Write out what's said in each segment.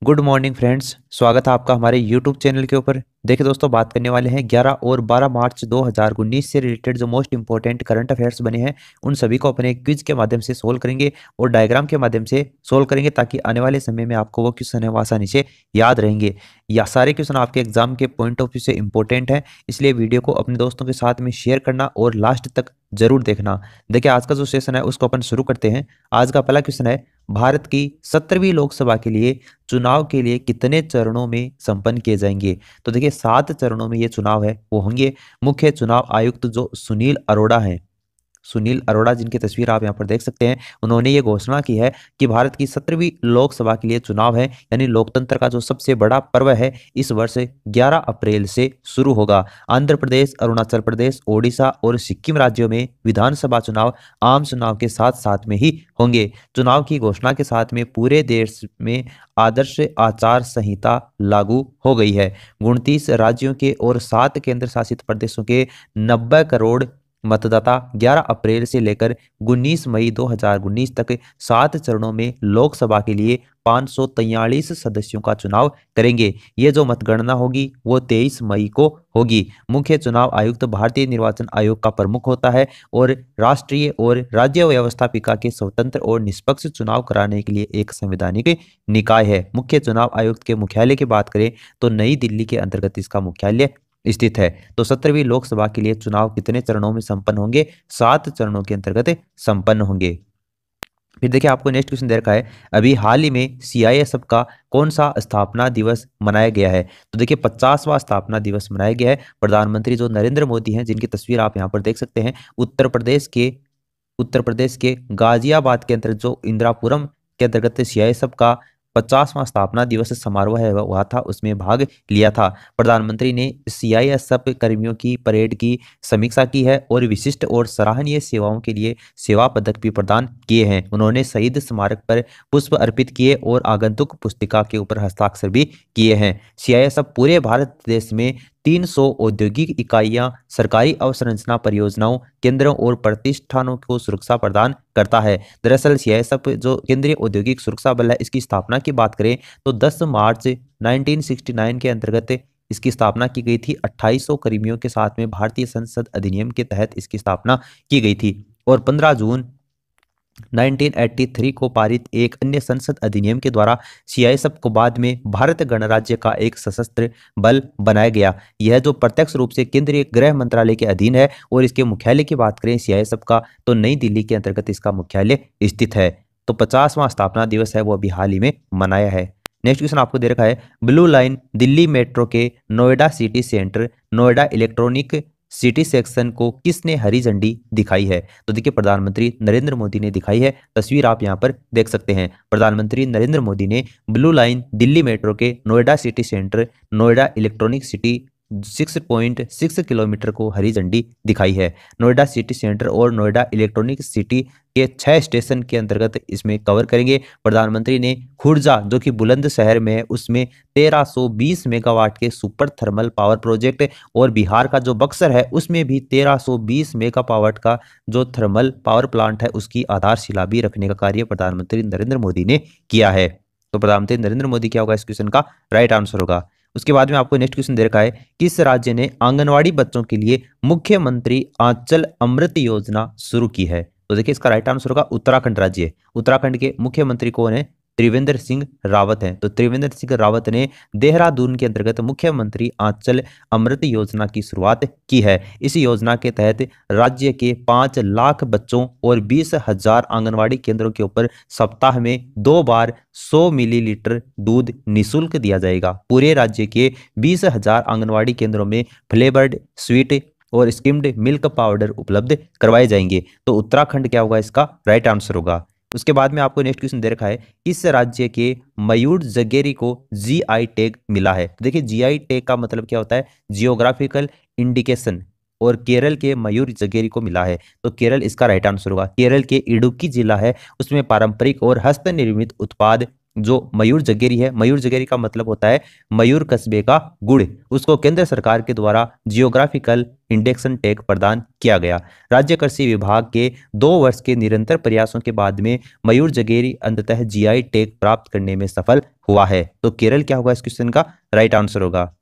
Good morning friends, स्वागत है आपका हमारे यूट्यूब चैनल के ऊपर। देखिए दोस्तों, बात करने वाले हैं 11 और 12 मार्च 2019 से रिलेटेड जो मोस्ट इंपॉर्टेंट करंट अफेयर्स बने हैं उन सभी को अपने क्विज के माध्यम से सोल्व करेंगे और डायग्राम के माध्यम से सोल्व करेंगे, ताकि आने वाले समय में आपको वो क्वेश्चन है वो आसानी से याद रहेंगे। या सारे क्वेश्चन आपके एग्जाम के पॉइंट ऑफ व्यू से इंपॉर्टेंट है, इसलिए वीडियो को अपने दोस्तों के साथ में शेयर करना और लास्ट तक जरूर देखना। देखिए, आज का जो सेशन है उसको अपन शुरू करते हैं। आज का पहला क्वेश्चन है, भारत की 17वीं लोकसभा के लिए चुनाव के लिए कितने चरणों में संपन्न किए जाएंगे? तो देखिए, 7 चरणों में ये चुनाव है वो होंगे। मुख्य चुनाव आयुक्त जो सुनील अरोड़ा हैं, सुनील अरोड़ा जिनकी तस्वीर आप यहाँ पर देख सकते हैं, उन्होंने ये घोषणा की है कि भारत की 17वीं लोकसभा के लिए चुनाव है, यानी लोकतंत्र का जो सबसे बड़ा पर्व है, इस वर्ष 11 अप्रैल से शुरू होगा। आंध्र प्रदेश, अरुणाचल प्रदेश, ओडिशा और सिक्किम राज्यों में विधानसभा चुनाव आम चुनाव के साथ साथ में ही होंगे। चुनाव की घोषणा के साथ में पूरे देश में आदर्श आचार संहिता लागू हो गई है। 29 राज्यों के और 7 केंद्र शासित प्रदेशों के 90 करोड़ मतदाता 11 अप्रैल से लेकर 19 मई 2019 तक 7 चरणों में लोकसभा के लिए 543 सदस्यों का चुनाव करेंगे। ये जो मतगणना होगी वो 23 मई को होगी। मुख्य चुनाव आयुक्त भारतीय निर्वाचन आयोग का प्रमुख होता है और राष्ट्रीय और राज्य व्यवस्थापिका के स्वतंत्र और निष्पक्ष चुनाव कराने के लिए एक संवैधानिक निकाय है। मुख्य चुनाव आयुक्त के मुख्यालय की बात करें तो नई दिल्ली के अंतर्गत इसका मुख्यालय स्थित है। तो 17वीं लोकसभा के लिए चुनाव कितने चरणों में संपन्न होंगे? 7 चरणों के अंतर्गत संपन्न होंगे। फिर देखिए, आपको नेक्स्ट क्वेश्चन दे रखा है, अभी हाल ही में सीआईएसएफ का कौन सा स्थापना दिवस मनाया गया है? तो देखिए, 50वां स्थापना दिवस मनाया गया है। प्रधानमंत्री जो नरेंद्र मोदी हैं, जिनकी तस्वीर आप यहाँ पर देख सकते हैं, उत्तर प्रदेश के गाजियाबाद के अंतर्गत जो इंदिरापुरम के अंतर्गत सीआईएसएफ का 50वां स्थापना दिवस समारोह है हुआ था, उसमें भाग लिया था। प्रधानमंत्री ने सीआईएसएफ कर्मियों की परेड की समीक्षा की है और विशिष्ट और सराहनीय सेवाओं के लिए सेवा पदक भी प्रदान किए हैं। उन्होंने शहीद स्मारक पर पुष्प अर्पित किए और आगंतुक पुस्तिका के ऊपर हस्ताक्षर भी किए हैं। सीआईएसएफ पूरे भारत देश में 300 औद्योगिक इकाइयां, सरकारी अवसंरचना परियोजनाओं, केंद्रों और प्रतिष्ठानों को सुरक्षा प्रदान करता है। दरअसल सीआईएसएफ जो केंद्रीय औद्योगिक सुरक्षा बल है, इसकी स्थापना की बात करें तो 10 मार्च 1969 के अंतर्गत इसकी स्थापना की गई थी। 2800 कर्मियों के साथ में भारतीय संसद अधिनियम के तहत इसकी स्थापना की गई थी और 15 जून 1983 को पारित एक अन्य संसद अधिनियम के द्वारा सीआईएसएफ को बाद में भारत गणराज्य का एक सशस्त्र बल बनाया गया। यह जो प्रत्यक्ष रूप से केंद्रीय गृह मंत्रालय के अधीन है और इसके मुख्यालय की बात करें सीआईएसएफ का, तो नई दिल्ली के अंतर्गत इसका मुख्यालय स्थित है। तो 50वां स्थापना दिवस है वो अभी हाल ही में मनाया है। नेक्स्ट क्वेश्चन आपको दे रखा है, ब्लू लाइन दिल्ली मेट्रो के Noida city centre Noida electronic city section को किसने हरी झंडी दिखाई है? तो देखिए, प्रधानमंत्री नरेंद्र मोदी ने दिखाई है। तस्वीर आप यहां पर देख सकते हैं। प्रधानमंत्री नरेंद्र मोदी ने ब्लू लाइन दिल्ली मेट्रो के Noida city centre Noida electronic city 6.6 kilometre को हरी झंडी दिखाई है। नोएडा सिटी सेंटर और नोएडा इलेक्ट्रॉनिक सिटी के 6 स्टेशन के अंतर्गत इसमें कवर करेंगे। प्रधानमंत्री ने खुर्जा जो कि बुलंदशहर में है, उसमें 1320 मेगावाट के सुपर थर्मल पावर प्रोजेक्ट और बिहार का जो बक्सर है उसमें भी 1320 मेगावाट का जो थर्मल पावर प्लांट है उसकी आधारशिला भी रखने का कार्य प्रधानमंत्री नरेंद्र मोदी ने किया है। तो प्रधानमंत्री नरेंद्र मोदी क्या होगा? इस क्वेश्चन का राइट आंसर होगा। उसके बाद में आपको नेक्स्ट क्वेश्चन दे रखा है, किस राज्य ने आंगनवाड़ी बच्चों के लिए मुख्यमंत्री आंचल अमृत योजना शुरू की है? तो देखिए, इसका राइट आंसर होगा उत्तराखंड राज्य। उत्तराखंड के मुख्यमंत्री कौन है? त्रिवेंद्र सिंह रावत हैं। तो त्रिवेंद्र सिंह रावत ने देहरादून के अंतर्गत मुख्यमंत्री आंचल अमृत योजना की शुरुआत की है। इस योजना के तहत राज्य के 5 लाख बच्चों और 20,000 आंगनवाड़ी केंद्रों के ऊपर सप्ताह में 2 बार 100 मिलीलीटर दूध निःशुल्क दिया जाएगा। पूरे राज्य के 20,000 आंगनवाड़ी केंद्रों में फ्लेवर्ड स्वीट और स्किम्ड मिल्क पाउडर उपलब्ध करवाए जाएंगे। तो उत्तराखंड क्या होगा? इसका राइट आंसर होगा। उसके बाद में आपको नेक्स्ट क्वेश्चन दे रखा है, किस राज्य के मयूर जगेरी को जीआई टैग मिला है? तो देखिए, जीआई टैग का मतलब क्या होता है? जियोग्राफिकल इंडिकेशन, और केरल के मयूर जगेरी को मिला है। तो केरल इसका राइट आंसर होगा। केरल के इडुक्की जिला है, उसमें पारंपरिक और हस्त निर्मित उत्पाद जो मयूर जगेरी है, मयूर जगेरी का मतलब होता है मयूर कस्बे का गुड़, उसको केंद्र सरकार के द्वारा जियोग्राफिकल इंडेक्सन टैग प्रदान किया गया। राज्य कृषि विभाग के 2 वर्ष के निरंतर प्रयासों के बाद में मयूर जगेरी अंततः जीआई टैग प्राप्त करने में सफल हुआ है। तो केरल क्या होगा इस क्वेश्चन का राइट आंसर होगा।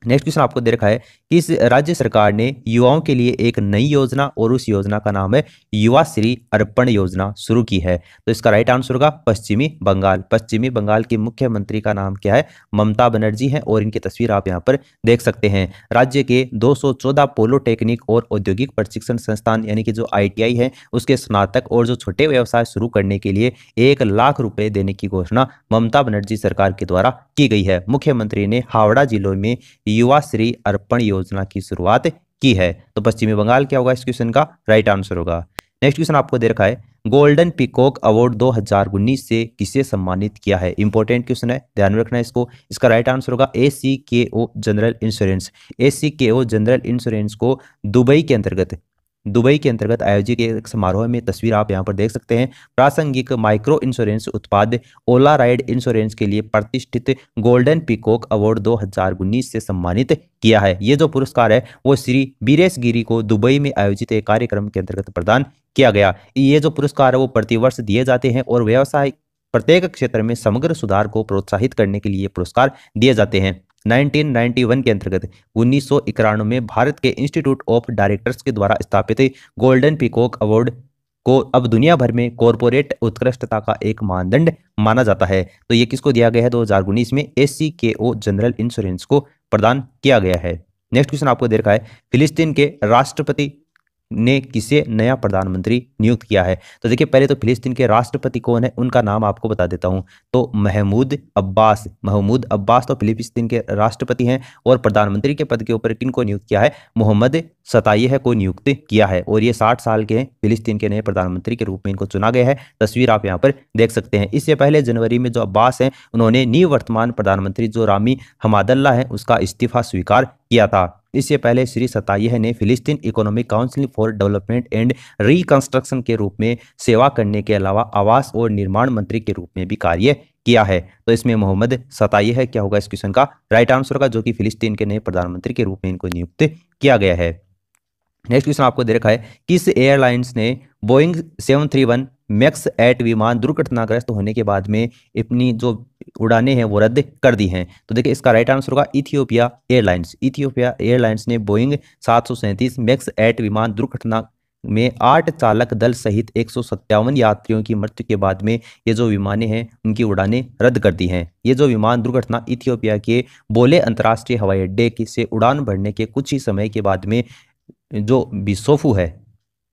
नेक्स्ट क्वेश्चन आपको दे रखा है कि इस राज्य सरकार ने युवाओं के लिए एक नई योजना और उस योजना का नाम है युवा श्री अर्पण योजना शुरू की है। तो इसका राइट आंसर होगा पश्चिमी बंगाल। पश्चिमी बंगाल की मुख्यमंत्री का नाम क्या है? ममता बनर्जी है और इनकी तस्वीर आप यहाँ पर देख सकते हैं। राज्य के 214 पोलोटेक्निक और औद्योगिक प्रशिक्षण संस्थान यानी कि जो ITI है उसके स्नातक और जो छोटे व्यवसाय शुरू करने के लिए 1 लाख रुपए देने की घोषणा ममता बनर्जी सरकार के द्वारा की गई है। मुख्यमंत्री ने हावड़ा जिलों में युवा श्री अर्पण योजना की शुरुआत की है। तो पश्चिमी बंगाल क्या होगा इस क्वेश्चन का राइट आंसर होगा। नेक्स्ट क्वेश्चन आपको दे रखा है गोल्डन पीकॉक अवार्ड 2019 से किसे सम्मानित किया है? इंपॉर्टेंट क्वेश्चन है, ध्यान में रखना है इसको। इसका राइट आंसर होगा ACKO general insurance. ACKO general insurance को दुबई के अंतर्गत आयोजित एक समारोह में तस्वीर आप यहां पर देख सकते हैं। प्रासंगिक माइक्रो इंश्योरेंस उत्पाद ओला राइड इंश्योरेंस के लिए प्रतिष्ठित गोल्डन पीकॉक अवार्ड 2019 से सम्मानित किया है। ये जो पुरस्कार है वो श्री बीरेश गिरी को दुबई में आयोजित एक कार्यक्रम के अंतर्गत प्रदान किया गया। ये जो पुरस्कार है वो प्रतिवर्ष दिए जाते हैं और व्यवसाय प्रत्येक क्षेत्र में समग्र सुधार को प्रोत्साहित करने के लिए पुरस्कार दिए जाते हैं। 1991 के अंतर्गत 1991 में भारत के इंस्टीट्यूट ऑफ डायरेक्टर्स के द्वारा स्थापित गोल्डन पीकॉक अवार्ड को अब दुनिया भर में कॉरपोरेट उत्कृष्टता का एक मानदंड माना जाता है। तो ये किसको दिया गया है? 2019 में ACKO जनरल इंश्योरेंस को प्रदान किया गया है। नेक्स्ट क्वेश्चन आपको दे रखा है फिलिस्तीन के राष्ट्रपति ने किसे नया प्रधानमंत्री नियुक्त किया है? तो देखिए पहले तो फिलिस्तीन के राष्ट्रपति कौन है उनका नाम आपको बता देता हूं। तो महमूद अब्बास तो फिलिस्तीन के राष्ट्रपति हैं और प्रधानमंत्री के पद के ऊपर किनको नियुक्त किया है? मोहम्मद सताइह को नियुक्त किया है और ये 60 साल के हैं। फिलिस्तीन के नए प्रधानमंत्री के रूप में इनको चुना गया है। तस्वीर आप यहाँ पर देख सकते हैं। इससे पहले जनवरी में जो अब्बास हैं उन्होंने निवर्तमान प्रधानमंत्री जो रामी हमादल्ला है उसका इस्तीफा स्वीकार किया था। इससे पहले श्री सताइह ने फिलिस्तीन economic council for development and reconstruction के रूप में सेवा करने के अलावा आवास और निर्माण मंत्री के रूप में भी कार्य किया है। तो इसमें मोहम्मद सताइह क्या होगा इस क्वेश्चन का राइट आंसर होगा, जो कि फिलिस्तीन के नए प्रधानमंत्री के रूप में इनको नियुक्त किया गया है। नेक्स्ट क्वेश्चन आपको दे रखा है किस एयरलाइंस ने बोइंग 737 मैक्स 8 विमान दुर्घटनाग्रस्त होने के बाद में अपनी जो उड़ानें हैं वो रद्द कर दी हैं? तो देखिए इसका राइट आंसर होगा इथियोपिया एयरलाइंस। इथियोपिया एयरलाइंस ने बोइंग 737 मैक्स 8 विमान दुर्घटना में 8 चालक दल सहित 157 यात्रियों की मृत्यु के बाद में ये जो विमानें हैं उनकी उड़ानें रद्द कर दी हैं। ये जो विमान दुर्घटना इथियोपिया के बोले अंतर्राष्ट्रीय हवाई अड्डे से उड़ान भरने के कुछ ही समय के बाद में जो बिसोफू है,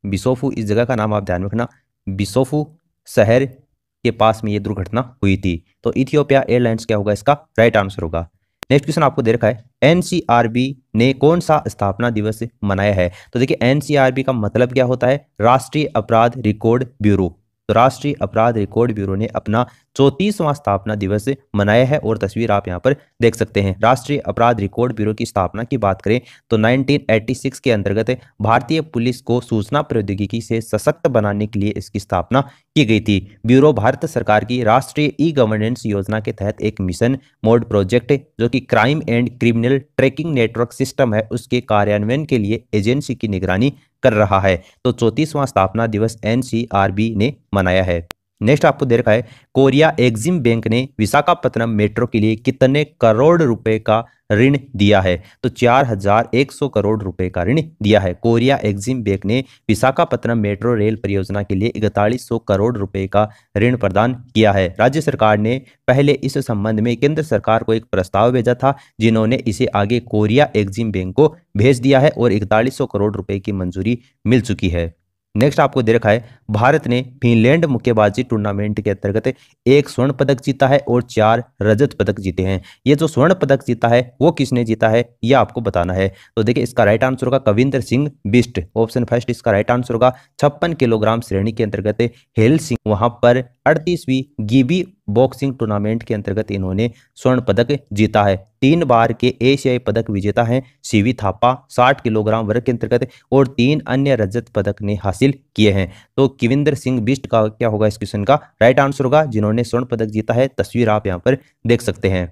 बिसोफू इस जगह का नाम आप ध्यान रखना, बिसोफू शहर के पास में ये दुर्घटना हुई थी। तो इथियोपिया एयरलाइंस क्या होगा इसका राइट आंसर होगा। नेक्स्ट क्वेश्चन आपको दे रखा है NCRB ने कौन सा स्थापना दिवस मनाया है? तो देखिए NCRB का मतलब क्या होता है? राष्ट्रीय अपराध रिकॉर्ड ब्यूरो। तो राष्ट्रीय अपराध रिकॉर्ड ब्यूरो ने अपना 34वां स्थापना दिवस मनाया है और तस्वीर आप यहां पर देख सकते हैं। राष्ट्रीय अपराध रिकॉर्ड ब्यूरो की स्थापना की बात करें तो 1986 के अंतर्गत भारतीय पुलिस को सूचना प्रौद्योगिकी से सशक्त बनाने के लिए इसकी स्थापना की गई थी। ब्यूरो भारत सरकार की राष्ट्रीय ई-गवर्नेंस योजना के तहत एक मिशन मोड प्रोजेक्ट जो कि crime and criminal tracking network system है उसके कार्यान्वयन के लिए एजेंसी की निगरानी कर रहा है। तो 34वां स्थापना दिवस NCRB ने मनाया है। नेक्स्ट आपको दे रखा है कोरिया एक्सिम बैंक ने विशाखापत्तनम मेट्रो के लिए कितने करोड़ रुपए का ऋण दिया है? तो 4100 करोड़ रुपए का ऋण दिया है। कोरिया एक्सिम बैंक ने विशाखापत्तनम मेट्रो रेल परियोजना के लिए 4100 करोड़ रुपए का ऋण प्रदान किया है। राज्य सरकार ने पहले इस संबंध में केंद्र सरकार को एक प्रस्ताव भेजा था जिन्होंने इसे आगे कोरिया एक्सिम बैंक को भेज दिया है और 4100 करोड़ रुपए की मंजूरी मिल चुकी है। नेक्स्ट आपको दे रखा है भारत ने फिनलैंड मुक्केबाजी टूर्नामेंट के अंतर्गत 1 स्वर्ण पदक जीता है और 4 रजत पदक जीते हैं। ये जो स्वर्ण पदक जीता है वो किसने जीता है ये आपको बताना है। तो देखिए इसका राइट आंसर होगा कविंदर सिंह बिष्ट। ऑप्शन फर्स्ट इसका राइट आंसर होगा। 56 किलोग्राम श्रेणी के अंतर्गत हेल सिंह वहां पर 38वीं गिबी बॉक्सिंग टूर्नामेंट के अंतर्गत इन्होंने स्वर्ण पदक जीता है। 3 बार के एशियाई पदक विजेता हैं सीवी थापा 60 किलोग्राम वर्ग के अंतर्गत और 3 अन्य रजत पदक ने हासिल किए हैं। तो किविंदर सिंह बिष्ट का क्या होगा इस क्वेश्चन का राइट आंसर होगा, जिन्होंने स्वर्ण पदक जीता है। तस्वीर आप यहाँ पर देख सकते हैं।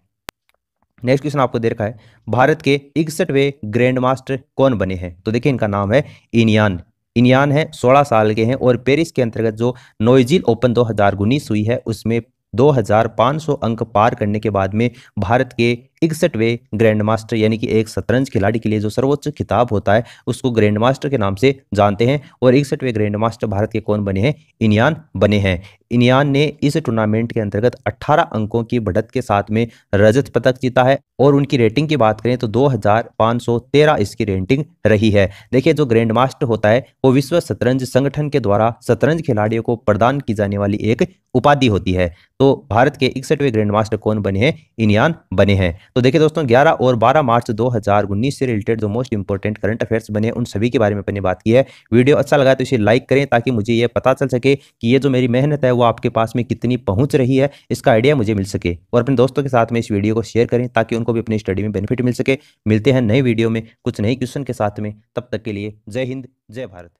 नेक्स्ट क्वेश्चन आपको दे रखा है, भारत के 61वें ग्रैंड मास्टर कौन बने हैं? तो देखिए इनका नाम है इनियान। इनियान है, 16 साल के हैं और पेरिस के अंतर्गत जो नोइजिल ओपन 2019 हुई है उसमें 2500 अंक पार करने के बाद में भारत के 61वें ग्रैंड मास्टर, यानी कि एक शतरंज खिलाड़ी के लिए जो सर्वोच्च खिताब होता है उसको ग्रैंड मास्टर के नाम से जानते हैं। और 61वें ग्रैंड मास्टर भारत के कौन बने हैं? इनियान बने हैं। इनियान ने इस टूर्नामेंट के अंतर्गत 18 अंकों की बढ़त के साथ में रजत पदक जीता है। और उनकी रेटिंग की बात करें तो 2513 इसकी रेटिंग रही है। देखिए जो ग्रैंड मास्टर होता है वो विश्व शतरंज संगठन के द्वारा शतरंज खिलाड़ियों को प्रदान की जाने वाली एक उपाधि होती है। तो भारत के 61वें ग्रैंड मास्टर कौन बने हैं? इनियान बने हैं। तो देखिए दोस्तों 11 और 12 मार्च 2019 से रिलेटेड जो मोस्ट इंपोर्टेंट करंट अफेयर्स बने उन सभी के बारे में अपनी बात की है। वीडियो अच्छा लगा तो इसे लाइक करें ताकि मुझे ये पता चल सके कि ये जो मेरी मेहनत है वो आपके पास में कितनी पहुंच रही है, इसका आइडिया मुझे मिल सके। और अपने दोस्तों के साथ में इस वीडियो को शेयर करें ताकि उनको भी अपनी स्टडी में बेनिफिट मिल सके। मिलते हैं नए वीडियो में कुछ नई क्वेश्चन के साथ में, तब तक के लिए जय हिंद जय भारत।